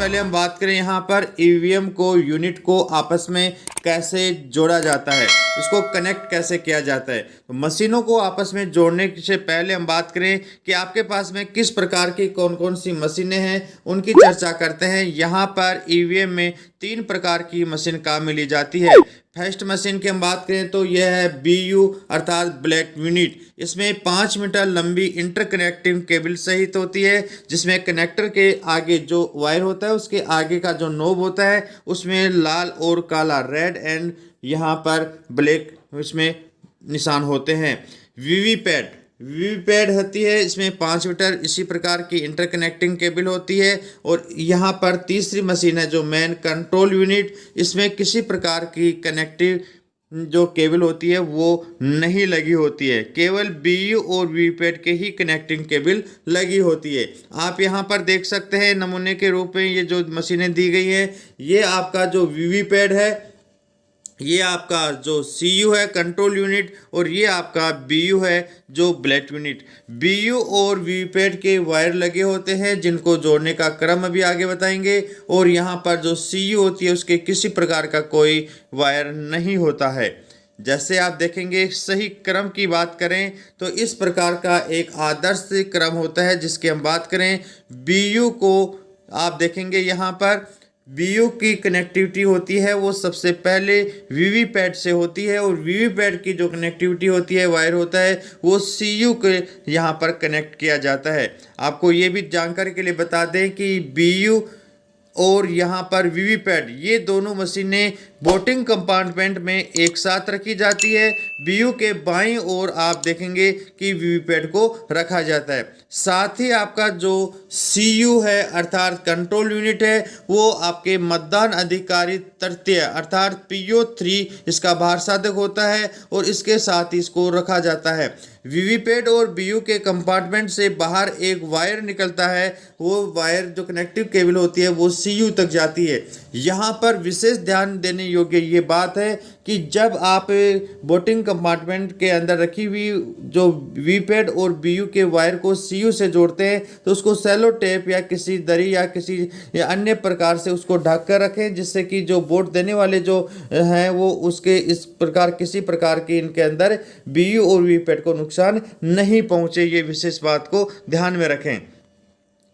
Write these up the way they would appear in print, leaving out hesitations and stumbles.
पहले हम बात करें यहाँ पर ईवीएम को, यूनिट को आपस में कैसे जोड़ा जाता है, इसको कनेक्ट कैसे किया जाता है। तो मशीनों को आपस में जोड़ने से पहले हम बात करें कि आपके पास में किस प्रकार की कौन कौन सी मशीनें हैं, उनकी चर्चा करते हैं। यहाँ पर ईवीएम में 3 प्रकार की मशीन काम में ली जाती है। फर्स्ट मशीन की हम बात करें तो यह है बीयू अर्थात ब्लैक यूनिट। इसमें 5 मीटर लंबी इंटरकनेक्टिंग केबल सहित होती है, जिसमें कनेक्टर के आगे जो वायर होता है उसके आगे का जो नोब होता है उसमें लाल और काला, रेड एंड यहाँ पर ब्लैक इसमें निशान होते हैं। वीवीपैड होती है, इसमें 5 मीटर इसी प्रकार की इंटरकनेक्टिंग केबल होती है। और यहाँ पर तीसरी मशीन है जो मेन कंट्रोल यूनिट, इसमें किसी प्रकार की कनेक्टिव जो केबल होती है वो नहीं लगी होती है, केवल बीयू और वीवीपैड के ही कनेक्टिंग केबल लगी होती है। आप यहाँ पर देख सकते हैं नमूने के रूप में ये जो मशीनें दी गई हैं, ये आपका जो वीवीपैड है, ये आपका जो सीयू है कंट्रोल यूनिट, और ये आपका बीयू है जो ब्लैक यूनिट। बीयू और वीवीपैड के वायर लगे होते हैं जिनको जोड़ने का क्रम अभी आगे बताएंगे। और यहाँ पर जो सीयू होती है उसके किसी प्रकार का कोई वायर नहीं होता है। जैसे आप देखेंगे, सही क्रम की बात करें तो इस प्रकार का एक आदर्श क्रम होता है जिसकी हम बात करें। बीयू को आप देखेंगे यहाँ पर बीयू की कनेक्टिविटी होती है वो सबसे पहले वीवीपैड से होती है, और वीवीपैड की जो कनेक्टिविटी होती है, वायर होता है, वो सीयू के यहाँ पर कनेक्ट किया जाता है। आपको ये भी जानकारी के लिए बता दें कि बीयू और यहाँ पर वीवीपैड ये दोनों मशीनें बोटिंग कंपार्टमेंट में एक साथ रखी जाती है। बीयू के बाईं ओर आप देखेंगे कि वीवीपैड को रखा जाता है। साथ ही आपका जो सीयू है अर्थात कंट्रोल यूनिट है, वो आपके मतदान अधिकारी तृतीय अर्थात PO3 इसका भार साधक होता है, और इसके साथ ही इसको रखा जाता है। वीवीपैड और बीयू के कंपार्टमेंट से बाहर एक वायर निकलता है, वो वायर जो कनेक्टिव केबल होती है वो सीयू तक जाती है। यहाँ पर विशेष ध्यान देने योग्य ये बात है कि जब आप बोटिंग कंपार्टमेंट के अंदर रखी हुई जो वीवीपैड और बीयू के वायर को सीयू से जोड़ते हैं तो उसको सेलो टेप या किसी दरी या किसी अन्य प्रकार से उसको ढक कर रखें, जिससे कि जो बोट देने वाले जो हैं वो उसके इस प्रकार किसी प्रकार की इनके अंदर बीयू और वीवीपैड को नुकसान नहीं पहुंचे। ये विशेष बात को ध्यान में रखें।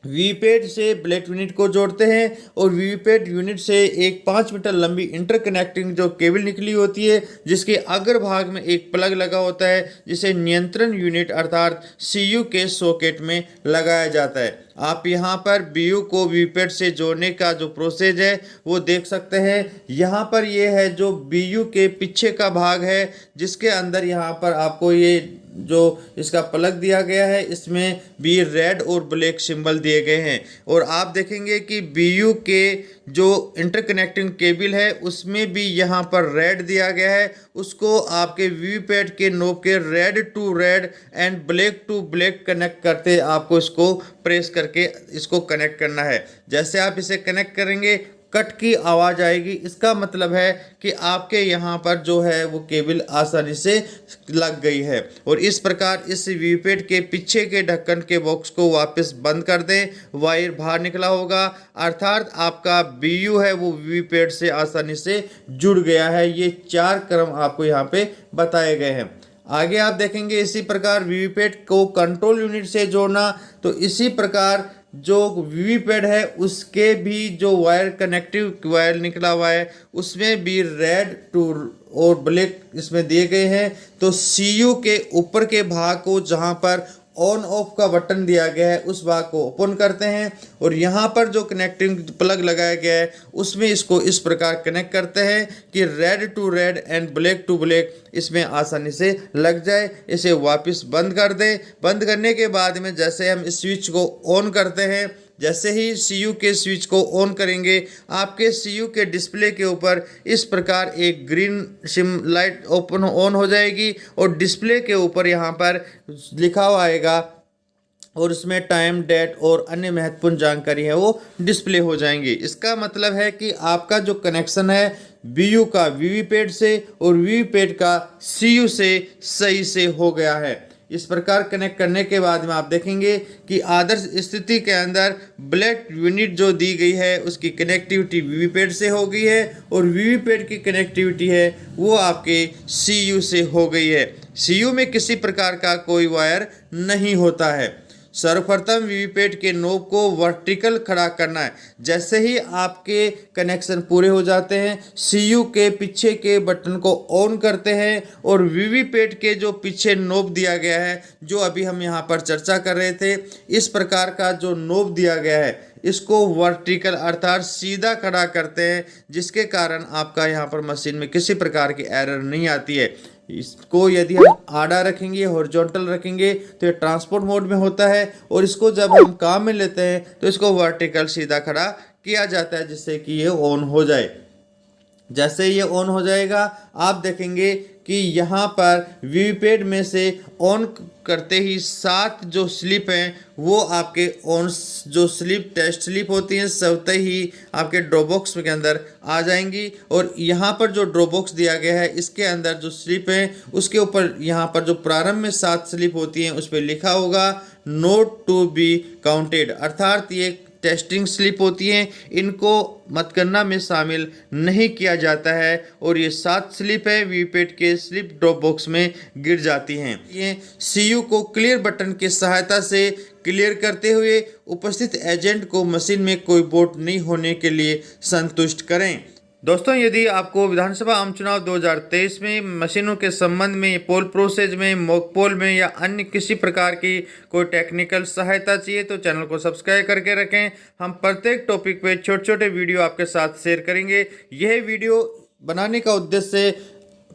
वीवीपैड से ब्लैक यूनिट को जोड़ते हैं, और वीवीपैड यूनिट से एक 5 मीटर लंबी इंटरकनेक्टिंग जो केबल निकली होती है, जिसके अग्र भाग में एक प्लग लगा होता है, जिसे नियंत्रण यूनिट अर्थात सीयू के सॉकेट में लगाया जाता है। आप यहाँ पर बीयू को वीवीपैड से जोड़ने का जो प्रोसेस है वो देख सकते हैं। यहाँ पर ये है जो बीयू के पीछे का भाग है, जिसके अंदर यहाँ पर आपको ये जो इसका प्लग दिया गया है, इसमें भी रेड और ब्लैक सिंबल दिए गए हैं। और आप देखेंगे कि बीयू के जो इंटरकनेक्टिंग केबल है उसमें भी यहाँ पर रेड दिया गया है, उसको आपके वीवीपैड के नोब के red to red and black to black connect करते आपको इसको प्रेस करके इसको कनेक्ट करना है। जैसे आप इसे कनेक्ट करेंगे कट की आवाज़ आएगी, इसका मतलब है कि आपके यहाँ पर जो है वो केबल आसानी से लग गई है। और इस प्रकार इस वीवीपैड के पीछे के ढक्कन के बॉक्स को वापस बंद कर दें, वायर बाहर निकला होगा, अर्थात आपका बीयू है वो वीवीपैड से आसानी से जुड़ गया है। ये 4 क्रम आपको यहाँ पे बताए गए हैं। आगे आप देखेंगे इसी प्रकार वीवीपैड को कंट्रोल यूनिट से जोड़ना, तो इसी प्रकार जो वीवीपैड है उसके भी जो वायर कनेक्टिव वायर निकला हुआ है उसमें भी रेड टू और ब्लैक इसमें दिए गए हैं। तो सीयू के ऊपर के भाग को जहां पर ऑन ऑफ का बटन दिया गया है उस भाग को ओपन करते हैं, और यहाँ पर जो कनेक्टिंग प्लग लगाया गया है उसमें इसको इस प्रकार कनेक्ट करते हैं कि red to red and black to black इसमें आसानी से लग जाए। इसे वापस बंद कर दें। बंद करने के बाद में जैसे हम इस स्विच को ऑन करते हैं, जैसे ही सीयू के स्विच को ऑन करेंगे आपके सीयू के डिस्प्ले के ऊपर इस प्रकार एक green SIM light open on हो जाएगी, और डिस्प्ले के ऊपर यहाँ पर लिखा हुआ आएगा, और उसमें टाइम, डेट और अन्य महत्वपूर्ण जानकारी है वो डिस्प्ले हो जाएंगी। इसका मतलब है कि आपका जो कनेक्शन है बीयू का वीवीपैड से और वीवीपैड का सीयू से सही से हो गया है। इस प्रकार कनेक्ट करने के बाद में आप देखेंगे कि आदर्श स्थिति के अंदर ब्लेड यूनिट जो दी गई है उसकी कनेक्टिविटी वीवीपैड से हो गई है और वीवीपैड की कनेक्टिविटी है वो आपके सीयू से हो गई है। सीयू में किसी प्रकार का कोई वायर नहीं होता है। सर्वप्रथम वीवीपैड के नोब को वर्टिकल खड़ा करना है। जैसे ही आपके कनेक्शन पूरे हो जाते हैं, सीयू के पीछे के बटन को ऑन करते हैं और वीवीपैड के जो पीछे नोब दिया गया है, जो अभी हम यहाँ पर चर्चा कर रहे थे, इस प्रकार का जो नोब दिया गया है इसको वर्टिकल अर्थात सीधा खड़ा करते हैं, जिसके कारण आपका यहाँ पर मशीन में किसी प्रकार की एरर नहीं आती है। इसको यदि हम आड़ा रखेंगे, हॉरिजॉन्टल रखेंगे तो ये ट्रांसपोर्ट मोड में होता है और इसको जब हम काम में लेते हैं तो इसको वर्टिकल सीधा खड़ा किया जाता है जिससे कि ये ऑन हो जाए। जैसे ये ऑन हो जाएगा आप देखेंगे कि यहाँ पर वीवीपैड में से ऑन करते ही 7 जो स्लिप हैं वो आपके ऑन जो स्लिप टेस्ट स्लिप होती हैं स्वतः ही आपके ड्रॉप बॉक्स के अंदर आ जाएंगी और यहाँ पर जो ड्रॉप बॉक्स दिया गया है इसके अंदर जो स्लिप है उसके ऊपर यहाँ पर जो प्रारंभ में 7 स्लिप होती हैं उस पर लिखा होगा नोट टू बी काउंटेड, अर्थात ये टेस्टिंग स्लिप होती हैं, इनको मतगणना में शामिल नहीं किया जाता है और ये 7 स्लिप है वीवीपैड के स्लिप ड्रॉप बॉक्स में गिर जाती हैं। ये सीयू को क्लियर बटन की सहायता से क्लियर करते हुए उपस्थित एजेंट को मशीन में कोई वोट नहीं होने के लिए संतुष्ट करें। दोस्तों, यदि आपको विधानसभा आम चुनाव 2023 में मशीनों के संबंध में, पोल प्रोसेस में, मॉक पोल में या अन्य किसी प्रकार की कोई टेक्निकल सहायता चाहिए तो चैनल को सब्सक्राइब करके रखें। हम प्रत्येक टॉपिक पे छोटे छोटे वीडियो आपके साथ शेयर करेंगे। यह वीडियो बनाने का उद्देश्य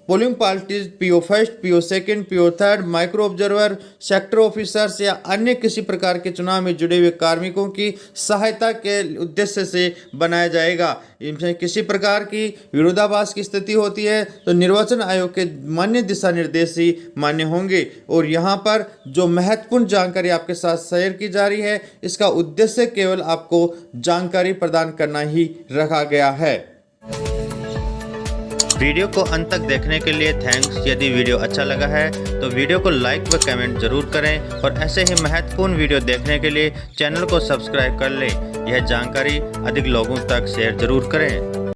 polling parties, PO first, PO second, PO third, micro observer, sector officers या अन्य किसी प्रकार के चुनाव में जुड़े हुए कार्मिकों की सहायता के उद्देश्य से बनाया जाएगा। इनमें किसी प्रकार की विरोधाभास की स्थिति होती है तो निर्वाचन आयोग के मान्य दिशा निर्देश ही मान्य होंगे और यहाँ पर जो महत्वपूर्ण जानकारी आपके साथ शेयर की जा रही है इसका उद्देश्य केवल आपको जानकारी प्रदान करना ही रखा गया है। वीडियो को अंत तक देखने के लिए थैंक्स। यदि वीडियो अच्छा लगा है तो वीडियो को लाइक व कमेंट जरूर करें और ऐसे ही महत्वपूर्ण वीडियो देखने के लिए चैनल को सब्सक्राइब कर लें। यह जानकारी अधिक लोगों तक शेयर जरूर करें।